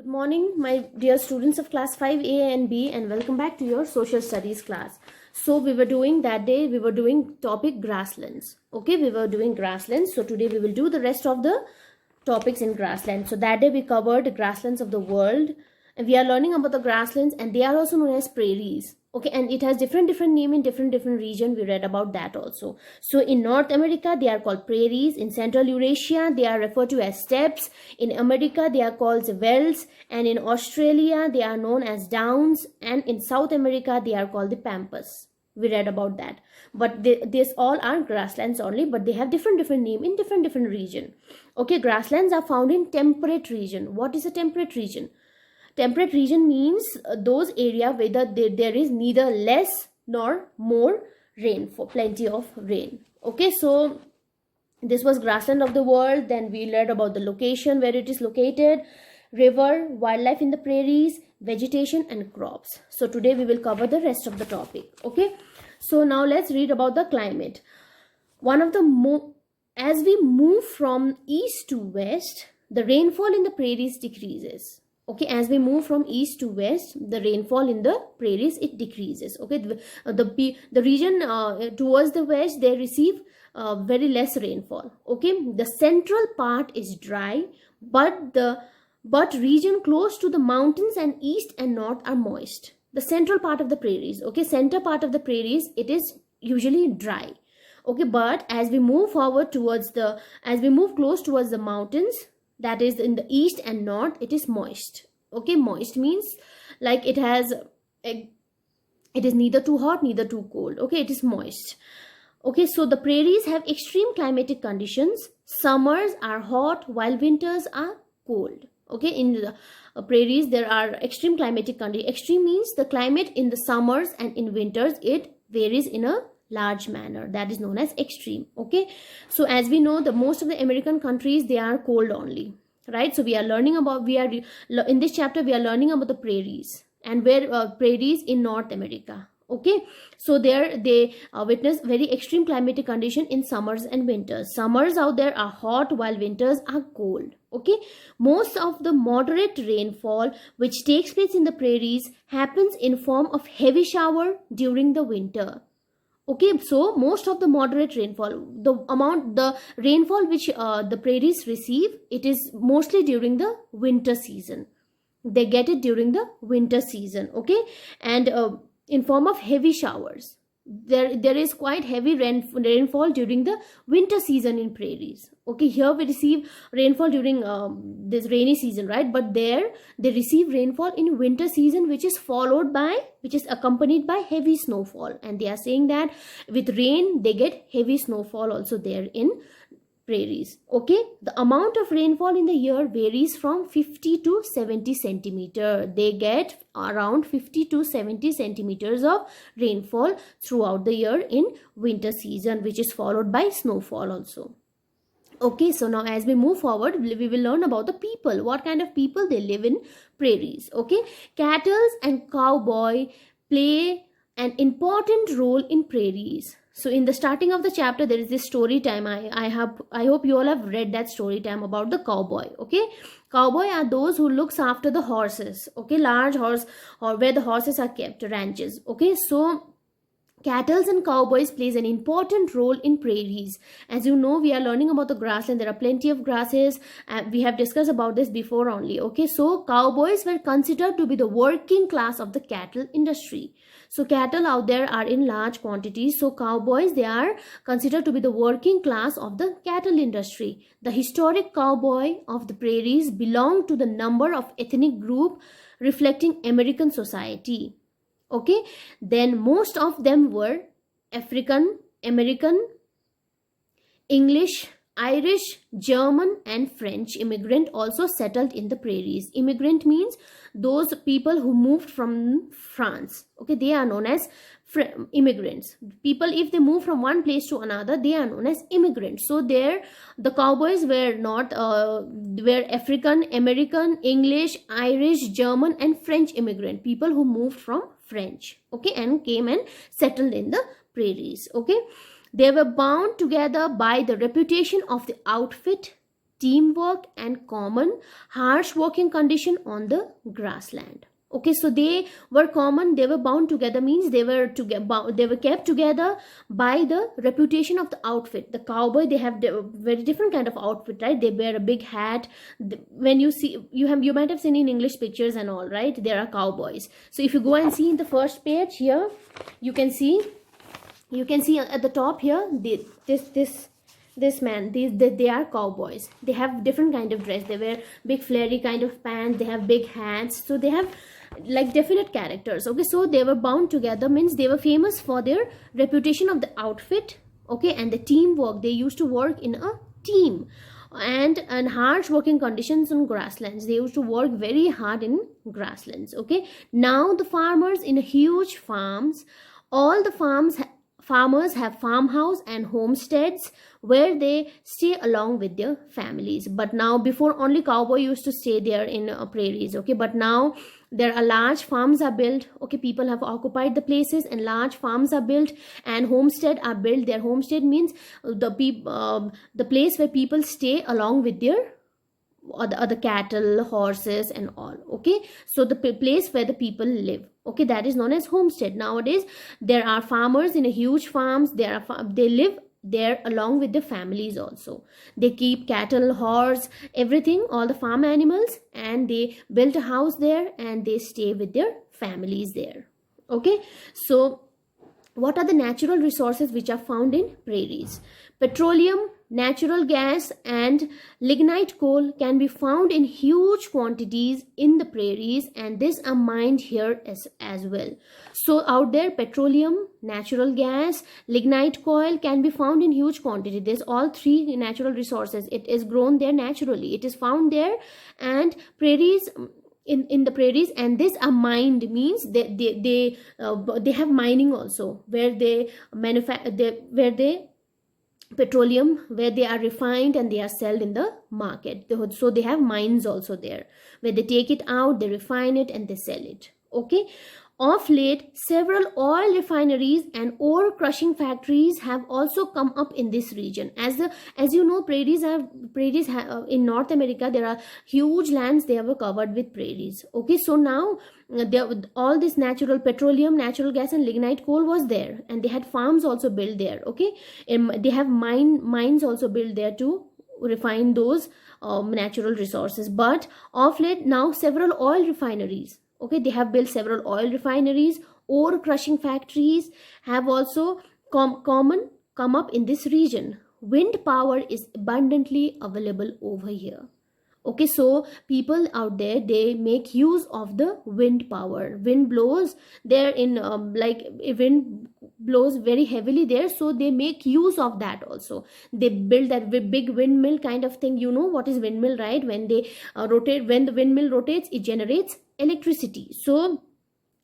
Good morning, my dear students of class 5A and B, and welcome back to your social studies class. So we were doing topic grasslands. Okay, we were doing grasslands. So today we will do the rest of the topics in grasslands. So that day we covered the grasslands of the world, and we are learning about the grasslands, and they are also known as prairies. Okay, and it has different name in different region. We read about that also. So in North America they are called prairies. In Central Eurasia they are referred to as steppes. In America they are called velds, and in Australia they are known as downs, and in South America they are called the pampas. We read about that. But these all are grasslands only, but they have different name in different region. Okay, grasslands are found in temperate region. What is a temperate region? Temperate region means those area where there is neither less nor more rain, for plenty of rain. Okay, so this was grassland of the world. Then we learned about the location where it is located, river, wildlife in the prairies, vegetation and crops. So today we will cover the rest of the topic. Okay, so now let's read about the climate. As we move from east to west, the rainfall in the prairies decreases. Okay, as we move from east to west, the rainfall in the prairies, it decreases. Okay, the region towards the west, they receive very less rainfall. Okay, the central part is dry, but region close to the mountains and east and north are moist. The central part of the prairies, okay, center part of the prairies, it is usually dry. Okay, but as we move close towards the mountains, that is in the east and north, it is moist. Okay, moist means like it is neither too hot neither too cold. Okay, it is moist. Okay, so the prairies have extreme climatic conditions. Summers are hot while winters are cold. Okay, in the prairies there are extreme climatic conditions. Extreme means the climate in the summers and in winters, it varies in a large manner. That is known as extreme. Okay, so as we know, the most of the American countries, they are cold only, right? So in this chapter we are learning about the prairies, and where prairies in North America. Okay, so there they witness very extreme climatic condition in summers and winters. Summers out there are hot while winters are cold. Okay, most of the moderate rainfall which takes place in the prairies happens in form of heavy shower during the winter. Okay, so most of the moderate rainfall, the rainfall which the prairies receive, it is mostly during the winter season. They get it during the winter season. Okay, and in form of heavy showers. There is quite heavy rainfall during the winter season in prairies. Okay, here we receive rainfall during this rainy season, right? But there they receive rainfall in winter season, which is accompanied by heavy snowfall. And they are saying that with rain they get heavy snowfall also there in prairies. Okay, the amount of rainfall in the year varies from 50 to 70 centimeter. They get around 50 to 70 centimeters of rainfall throughout the year in winter season, which is followed by snowfall also. Okay, so now as we move forward, we will learn about the people. What kind of people they live in prairies. Okay, cattle and cowboy play an important role in prairies. So in the starting of the chapter, there is this story time. I hope you all have read that story time about the cowboy. Okay, cowboy are those who looks after the horses. Okay, large horse, or where the horses are kept, ranches. Okay, so cattle and cowboys plays an important role in prairies. As you know, we are learning about the grassland. There are plenty of grasses. We have discussed about this before only. Okay, so cowboys were considered to be the working class of the cattle industry. So cattle out there are in large quantities. So cowboys, they are considered to be the working class of the cattle industry. The historic cowboy of the prairies belong to the number of ethnic group reflecting American society. Okay, then most of them were African American, English, Irish, German and French immigrant also settled in the prairies. Immigrant means those people who moved from France. Okay, they are known as immigrants. People, if they move from one place to another, they are known as immigrants. So there the cowboys were not were African American, English, Irish, German and French immigrant, people who moved from French. Okay, and came and settled in the prairies. Okay, they were bound together by the reputation of the outfit teamwork, and common harsh working condition on the grassland. Okay, so they were common, they were bound together, means they were they were kept together by the reputation of the outfit. The cowboy, they have very different kind of outfit, right? They wear a big hat. When you see, you might have seen in English pictures and all, right? There are cowboys. So if you go and see in the first page here, you can see at the top here, this man, they are cowboys. They have different kind of dress. They wear big flary kind of pants, they have big hats, so they have like definite characters. Okay, so they were bound together, means they were famous for their reputation of the outfit, okay, and the teamwork. They used to work in a team, and harsh working conditions on grasslands. They used to work very hard in grasslands. Okay, now the farmers in huge farms, all the farmers have farmhouse and homesteads where they stay along with their families. But now, before only cowboy used to stay there in prairies, okay, but now there are large farms are built. Okay, people have occupied the places and large farms are built and homestead are built. Their homestead means the place where people stay along with their other cattle, horses and all. Okay, so the place where the people live, okay, that is known as homestead. Nowadays there are farmers in a huge farms. They live there along with the families also. They keep cattle, horse, everything, all the farm animals, and they build a house there and they stay with their families there. Okay, so what are the natural resources which are found in prairies? Petroleum, natural gas and lignite coal can be found in huge quantities in the prairies, and these are mined here as well. So out there, petroleum, natural gas, lignite coal can be found in huge quantity. There's all three natural resources. It is grown there naturally. It is found there, and prairies, in the prairies, and this are mined, means they have mining also, where they petroleum, where they are refined and they are sold in the market. So they have mines also there, where they take it out, they refine it and they sell it. Okay, of late, several oil refineries and ore crushing factories have also come up in this region. As you know, prairies in North America, there are huge lands, they were covered with prairies. Okay, so now all this natural petroleum, natural gas and lignite coal was there, and they had farms also built there. Okay, they have mines also built there to refine those natural resources. But of late, now several oil refineries, okay, they have built several oil refineries, ore crushing factories have also come up in this region. Wind power is abundantly available over here. Okay, so people out there, they make use of the wind power. Wind blows there in wind blows very heavily there, so they make use of that also. They build that big windmill kind of thing. You know what is windmill, right? When they rotate, when the windmill rotates, it generates electricity. So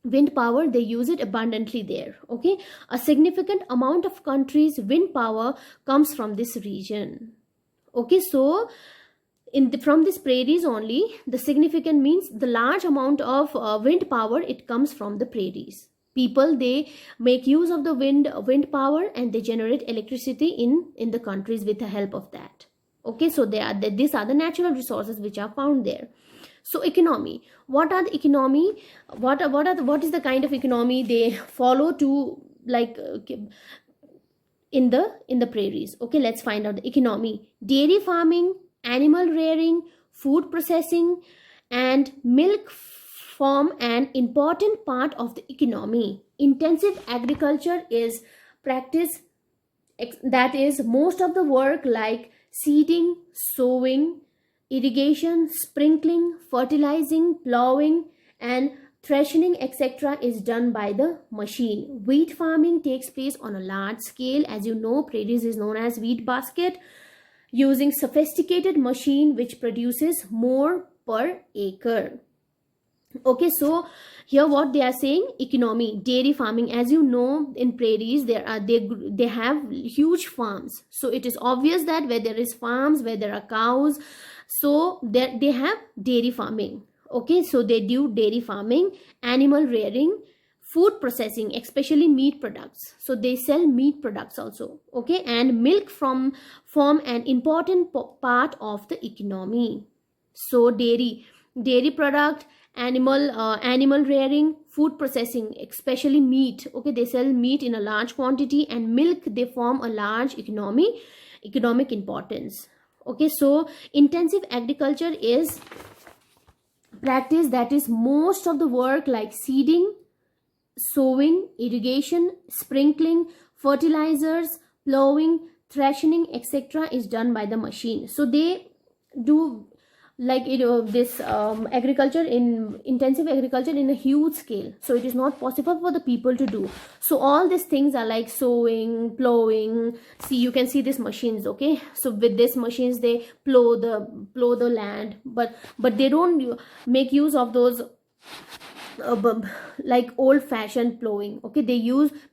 wind power, they use it abundantly there. Okay, a significant amount of countries' wind power comes from this region. Okay, so from these prairies only, the significant means the large amount of wind power, it comes from the prairies. People, they make use of the wind power and they generate electricity in the countries with the help of that. Okay, so these are the natural resources which are found there. So economy, what are the economy, what is the kind of economy they follow to, like in the prairies? Okay, let's find out the economy. Dairy farming, animal rearing, food processing and milk form an important part of the economy. Intensive agriculture is practiced, that is most of the work like seeding, sowing, irrigation, sprinkling, fertilizing, plowing and threshing, etc. is done by the machine. Wheat farming takes place on a large scale. As you know, prairies is known as wheat basket, using sophisticated machine which produces more per acre. Okay, so here what they are saying, economy, dairy farming. As you know, in prairies they have huge farms, so it is obvious that where there is farms, where there are cows, so they have dairy farming. Okay, so they do dairy farming, animal rearing, food processing, especially meat products, so they sell meat products also, okay, and milk from form an important part of the economy. So dairy product, animal rearing, food processing, especially meat, okay, they sell meat in a large quantity, and milk, they form a large economic importance. Okay, so intensive agriculture is practice that is most of the work like seeding, sowing, irrigation, sprinkling, fertilizers, plowing, threshing, etc. is done by the machine. So they do like this agriculture, in intensive agriculture, in a huge scale, so it is not possible for the people to do. So all these things are like sowing, plowing. See, you can see these machines, okay, so with these machines they plow the land, but they don't make use of those like old fashioned plowing, okay, they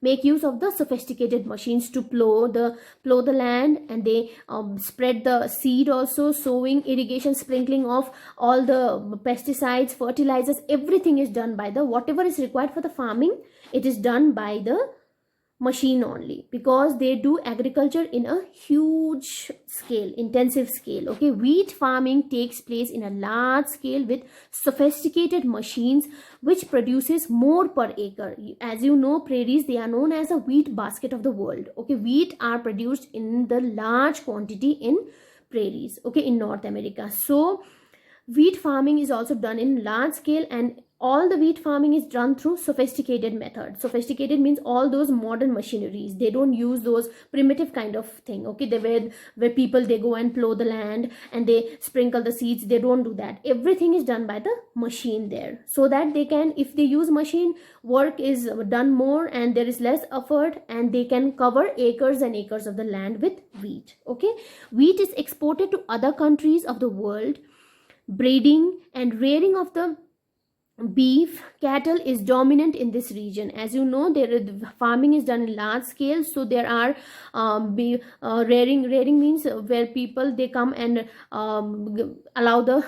make use of the sophisticated machines to plow the land, and they spread the seed also, sowing, irrigation, sprinkling of all the pesticides, fertilizers, everything is done by the, whatever is required for the farming, it is done by the machine only, because they do agriculture in a huge scale, intensive scale. Okay, wheat farming takes place in a large scale with sophisticated machines which produces more per acre. As you know, prairies, they are known as a wheat basket of the world. Okay, wheat are produced in the large quantity in prairies, okay, in North America. So wheat farming is also done in large scale, and all the wheat farming is done through sophisticated methods. Sophisticated means all those modern machineries, they don't use those primitive kind of thing, okay, they where people, they go and plow the land and they sprinkle the seeds, they don't do that. Everything is done by the machine there, so that they can, if they use machine, work is done more and there is less effort, and they can cover acres and acres of the land with wheat. Okay, wheat is exported to other countries of the world. Breeding and rearing of the beef cattle is dominant in this region. As you know, farming is done in large scale, so there are rearing means where people, they come and allow the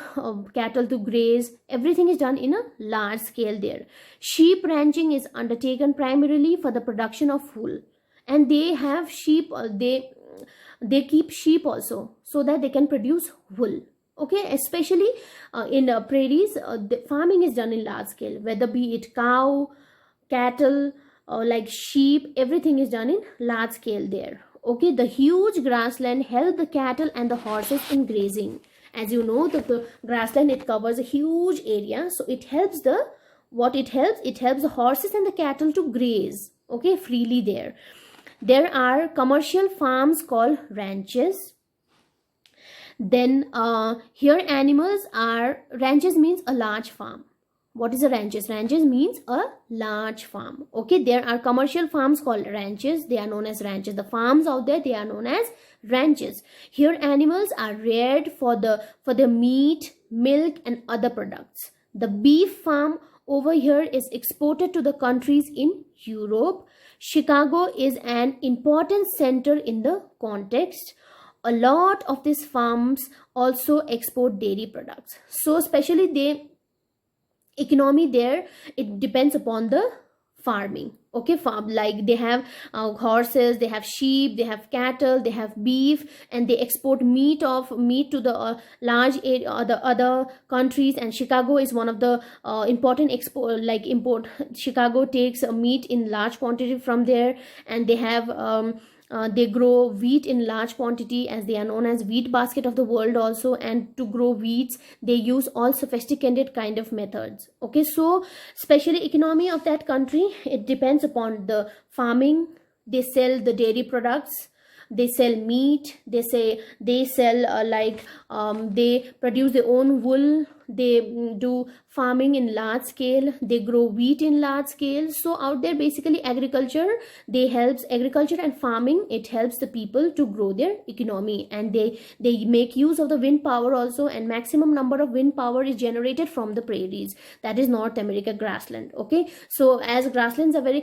cattle to graze. Everything is done in a large scale there. Sheep ranching is undertaken primarily for the production of wool, and they have sheep, they keep sheep also, so that they can produce wool. Okay, especially in prairies, the farming is done in large scale, whether be it cow, cattle, like sheep, everything is done in large scale there. Okay, the huge grassland help the cattle and the horses in grazing. As you know, the grassland, it covers a huge area, so it helps the, it helps the horses and the cattle to graze, okay, freely there. There are commercial farms called ranches. Then here animals are, ranches means a large farm. What is a ranches? Ranches means a large farm. Okay, there are commercial farms called ranches. They are known as ranches. The farms out there, they are known as ranches. Here animals are reared for the meat, milk and other products. The beef farm over here is exported to the countries in Europe. Chicago is an important center in the context. A lot of these farms also export dairy products. So especially the economy there, it depends upon the farming. Okay, farm, like they have horses, they have sheep, they have cattle, they have beef, and they export meat to the large area, the other countries. And Chicago is one of the important import. Chicago takes meat in large quantity from there, and they have they grow wheat in large quantity, as they are known as wheat basket of the world also. And to grow wheats, they use all sophisticated kind of methods. Okay, so especially economy of that country, it depends upon the farming. They sell the dairy products, they sell meat, they sell they produce their own wool, they do farming in large scale, they grow wheat in large scale. So out there, basically agriculture and farming, it helps the people to grow their economy. And they make use of the wind power also, and maximum number of wind power is generated from the prairies, that is North America grassland. Okay, so as grasslands are very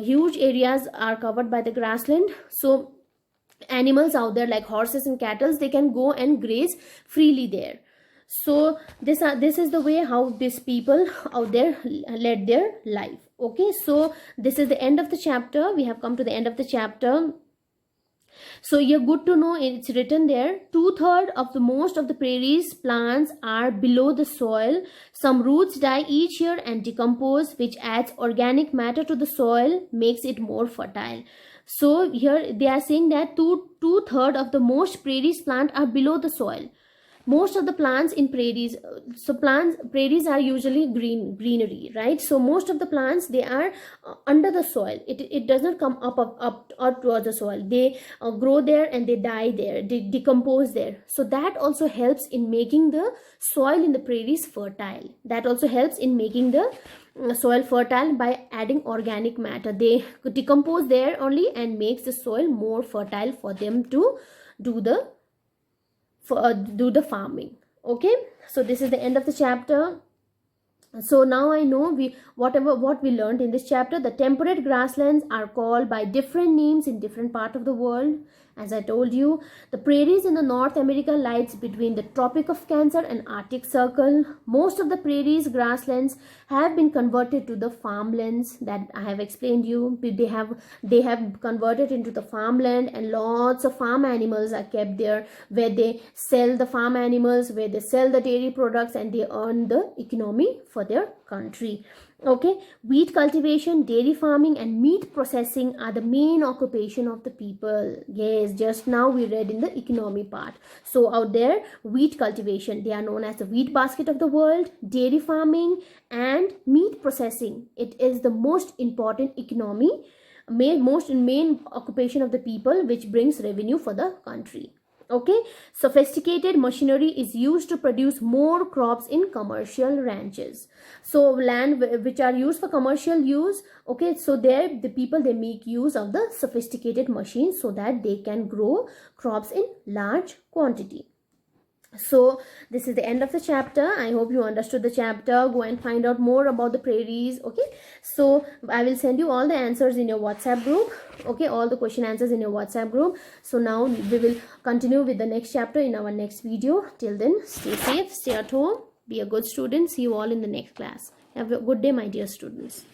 huge areas are covered by the grassland, so animals out there like horses and cattle, they can go and graze freely there. So this is the way how these people out there led their life. Okay, so this is the end of the chapter. We have come to the end of the chapter. So you're good to know, it's written there, 2/3 of the most of the prairies plants are below the soil. Some roots die each year and decompose, which adds organic matter to the soil, makes it more fertile. So here they are saying that two-thirds of the most prairies plant are below the soil. Most of the plants in prairies, prairies are usually greenery, right? So most of the plants, they are under the soil. It does not come up towards the soil. They grow there and they die there, they decompose there. So that also helps in making the soil in the prairies fertile. That also helps in making the soil fertile by adding organic matter. They decompose there only and makes the soil more fertile for them to do the farming. Okay, so this is the end of the chapter. So now I know what we learned in this chapter. The temperate grasslands are called by different names in different parts of the world. As I told you, the prairies in the North America lies between the Tropic of Cancer and Arctic Circle. Most of the prairies grasslands have been converted to the farmlands that I have explained you. They have converted into the farmland, and lots of farm animals are kept there, where they sell the farm animals, where they sell the dairy products, and they earn the economy for their country. Okay, wheat cultivation, dairy farming, and meat processing are the main occupation of the people. Yes, just now we read in the economy part. So out there, wheat cultivation, they are known as the wheat basket of the world. Dairy farming and meat processing, it is the most important economy, main occupation of the people, which brings revenue for the country. Okay, sophisticated machinery is used to produce more crops in commercial ranches. So land which are used for commercial use, okay, so there the people, they make use of the sophisticated machines so that they can grow crops in large quantity. So this is the end of the chapter. I hope you understood the chapter. Go and find out more about the prairies. Okay, so I will send you all the answers in your WhatsApp group. Okay, all the question answers in your WhatsApp group. So now we will continue with the next chapter in our next video. Till then, stay safe, stay at home, be a good student. See you all in the next class. Have a good day, my dear students.